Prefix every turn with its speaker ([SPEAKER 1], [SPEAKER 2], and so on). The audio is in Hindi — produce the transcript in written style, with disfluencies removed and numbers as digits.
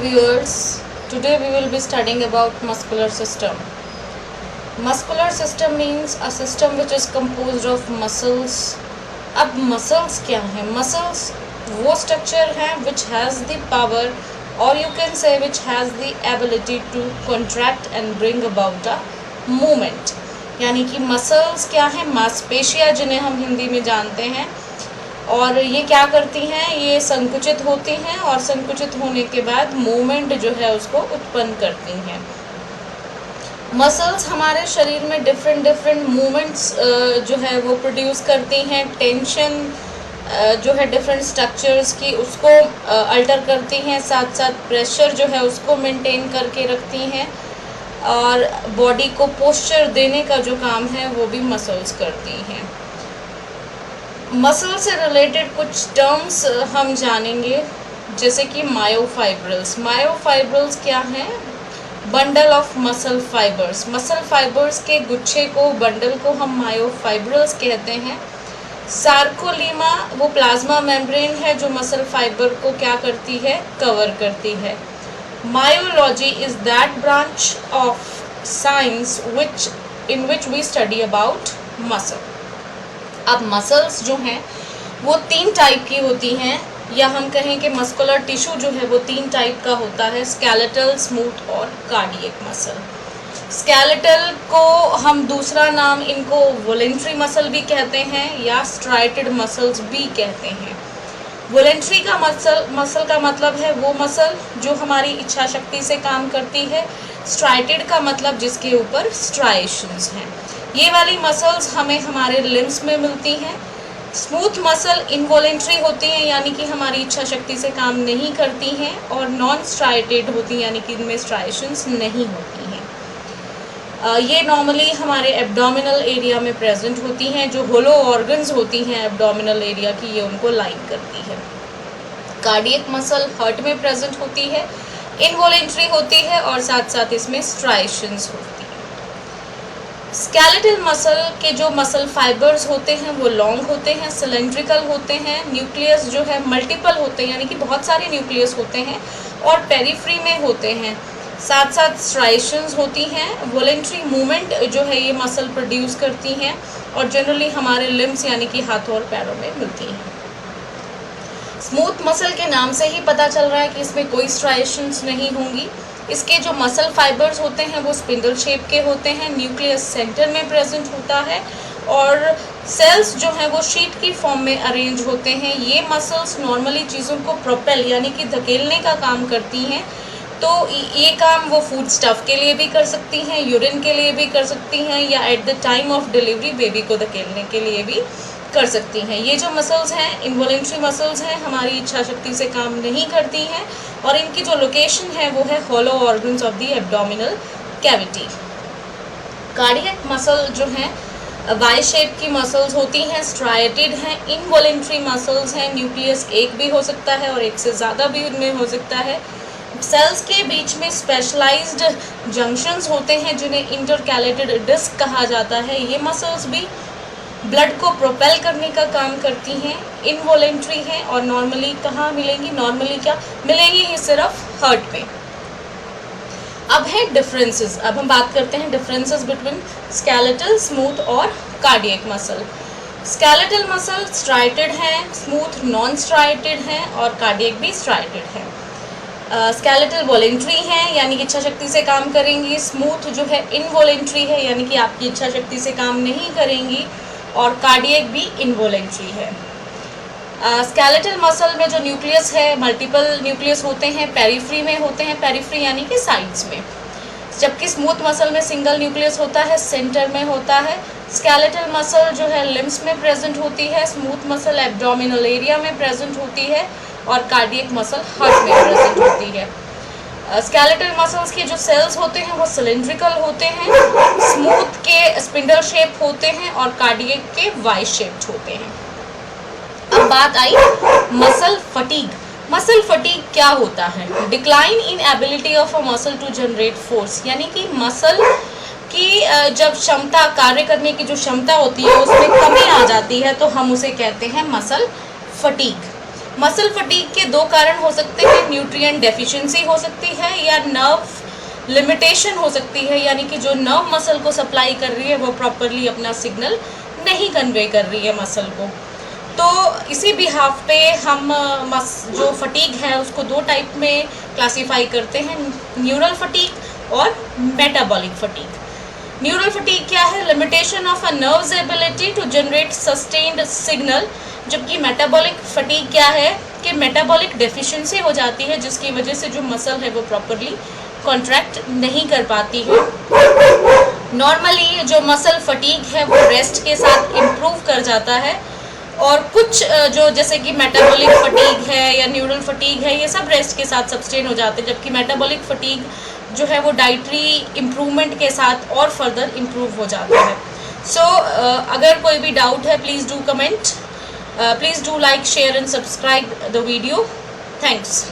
[SPEAKER 1] viewers, today we will be studying about muscular system. Muscular system means a system which is composed of muscles. अब muscles क्या हैं? Muscles वो structure है which has the power or you can say which has the ability to contract and bring about a movement. यानी कि muscles क्या हैं? मांसपेशियाँ जिन्हें हम हिंदी में जानते हैं, और ये क्या करती हैं? ये संकुचित होती हैं और संकुचित होने के बाद मूवमेंट जो है उसको उत्पन्न करती हैं। मसल्स हमारे शरीर में डिफरेंट मूवमेंट्स जो है वो प्रोड्यूस करती हैं। टेंशन जो है डिफरेंट स्ट्रक्चर्स की उसको अल्टर करती हैं, साथ साथ प्रेशर जो है उसको मेंटेन करके रखती हैं, और बॉडी को पोस्चर देने का जो काम है वो भी मसल्स करती हैं। मसल से रिलेटेड कुछ टर्म्स हम जानेंगे, जैसे कि मायोफाइब्रल्स। मायोफाइब्रल्स क्या हैं? Bundle of muscle fibres. Muscle fibres के गुच्छे को, बंडल को हम मायोफाइब्रल्स कहते हैं। सार्कोलीमा वो प्लाज्मा मेम्ब्रेन है जो मसल फाइबर को क्या करती है? कवर करती है। Myology is that branch of science in which we study about muscle. अब मसल्स जो हैं वो 3 टाइप की होती हैं, या हम कहें कि मस्कुलर टिश्यू जो है वो 3 टाइप का होता है, स्केलेटल, स्मूथ और कार्डियक मसल। स्केलेटल को हम दूसरा नाम इनको वॉलेंट्री मसल भी कहते हैं या स्ट्राइटेड मसल्स भी कहते हैं। वॉलेंट्री का मसल का मतलब है वो मसल जो हमारी इच्छा शक्ति से काम करती है। स्ट्राइटेड का मतलब जिसके ऊपर स्ट्राइएशंस हैं। ये वाली मसल्स हमें हमारे लिम्स में मिलती हैं। स्मूथ मसल इनवॉलेंट्री होती हैं, यानी कि हमारी इच्छा शक्ति से काम नहीं करती हैं, और नॉन स्ट्राइटेड होती हैं, यानी कि इनमें स्ट्राइएशंस नहीं होती हैं। ये नॉर्मली हमारे एब्डोमिनल एरिया में प्रेजेंट होती हैं। जो होलो ऑर्गन्स होती हैं एब्डोमिनल एरिया की, ये उनको लाइन करती है। कार्डियक मसल हार्ट में प्रेजेंट होती है, इनवॉलेंट्री होती है, और साथ साथ इसमें स्ट्राइएशंस होती है। स्केलेटल मसल के जो मसल फाइबर्स होते हैं वो लॉन्ग होते हैं, सिलेंड्रिकल होते हैं। न्यूक्लियस जो है मल्टीपल होते हैं, यानी कि बहुत सारे न्यूक्लियस होते हैं, और पेरिफ्री में होते हैं। साथ साथ स्ट्राइएशंस होती हैं। वॉलेंट्री मूवमेंट जो है ये मसल प्रोड्यूस करती हैं, और जनरली हमारे लिम्स यानी कि हाथों और पैरों में मिलती हैं। स्मूथ मसल के नाम से ही पता चल रहा है कि इसमें कोई स्ट्राइएशंस नहीं होंगी। इसके जो मसल फाइबर्स होते हैं वो स्पिंडल शेप के होते हैं। न्यूक्लियस सेंटर में प्रेजेंट होता है, और सेल्स जो हैं वो शीट की फॉर्म में अरेंज होते हैं। ये मसल्स नॉर्मली चीज़ों को प्रोपेल यानी कि धकेलने का काम करती हैं। तो ये काम वो फूड स्टफ के लिए भी कर सकती हैं, यूरिन के लिए भी कर सकती हैं, या at the time of delivery baby को धकेलने के लिए भी कर सकती हैं। ये जो मसल्स हैं इनवॉलेंट्री मसल्स हैं, हमारी इच्छा शक्ति से काम नहीं करती हैं, और इनकी जो लोकेशन है वो है hollow organs of the abdominal cavity. Cardiac muscle जो हैं वाई शेप की मसल्स होती हैं, स्ट्राइटेड हैं, इनवॉलेंट्री मसल्स हैं। न्यूक्लियस एक भी हो सकता है और एक से ज़्यादा भी उनमें हो सकता है। सेल्स के बीच में स्पेशलाइज्ड जंक्शंस होते हैं जिन्हें इंटरकैलेटेड डिस्क कहा जाता है। ये मसल्स भी ब्लड को प्रोपेल करने का काम करती हैं, इनवॉलेंट्री हैं, और नॉर्मली कहाँ मिलेंगी? नॉर्मली क्या मिलेंगी? ये सिर्फ हार्ट में। अब है डिफरेंसेस। अब हम बात करते हैं डिफरेंसेस बिटवीन स्केलेटल, स्मूथ और cardiac muscle. Skeletal muscle striated हैं, स्मूथ नॉन स्ट्राइटेड हैं, और कार्डियक भी स्ट्राइटेड है। स्केलेटल वॉलेंट्री हैं, यानी कि इच्छा शक्ति से काम करेंगी। स्मूथ जो है इनवॉलेंट्री है, यानी कि आपकी इच्छा शक्ति से काम नहीं करेंगी, और कार्डियक भी इनवॉलेंट्री है। स्केलेटल मसल में जो न्यूक्लियस है मल्टीपल न्यूक्लियस होते हैं, पेरिफ्री में होते हैं, पेरिफ्री यानी कि साइड्स में, जबकि स्मूथ मसल में सिंगल न्यूक्लियस होता है, सेंटर में होता है। स्केलेटल मसल जो है लिम्स में प्रेजेंट होती है, स्मूथ मसल एब्डोमिनल एरिया में प्रेजेंट होती है, और कार्डियक मसल हार्ट में प्रेजेंट होती है। स्केलेटल मसल्स के जो सेल्स होते हैं वो सिलेंड्रिकल होते हैं, स्मूथ के स्पिंडल शेप होते हैं, और कार्डियक के वाई शेप्ड होते हैं। अब बात आई मसल फटीग। मसल फटीग क्या होता है? Decline in ability of a muscle to generate force, यानी कि मसल की जब क्षमता, कार्य करने की जो क्षमता होती है उसमें कमी आ जाती है, तो हम उसे कहते हैं मसल फटीग। मसल फटीग के दो कारण हो सकते हैं, न्यूट्रिएंट डेफिशिएंसी हो सकती है या नर्व लिमिटेशन हो सकती है, यानी कि जो नर्व मसल को सप्लाई कर रही है वो प्रॉपरली अपना सिग्नल नहीं कन्वे कर रही है मसल को। तो इसी बिहाफ पे हम जो फटीग है उसको दो टाइप में क्लासीफाई करते हैं, न्यूरल फटीग और मेटाबॉलिक फटीग। न्यूरल फटीग क्या है? Limitation of a nerve's ability to generate sustained signal. जबकि मेटाबॉलिक फटीग क्या है कि मेटाबॉलिक डेफिशिएंसी हो जाती है जिसकी वजह से जो मसल है वो प्रॉपरली कॉन्ट्रैक्ट नहीं कर पाती है। नॉर्मली जो मसल फटीग है वो रेस्ट के साथ इम्प्रूव कर जाता है, और कुछ जो जैसे कि मेटाबॉलिक फटीग है या न्यूरल फटीग है ये सब रेस्ट के साथ सस्टेन हो जाते हैं, जबकि मेटाबॉलिक फटीग जो है वो डाइटरी इम्प्रूवमेंट के साथ और फर्दर इम्प्रूव हो जाता है। सो अगर कोई भी डाउट है please do comment, please do like, share and subscribe the video. Thanks.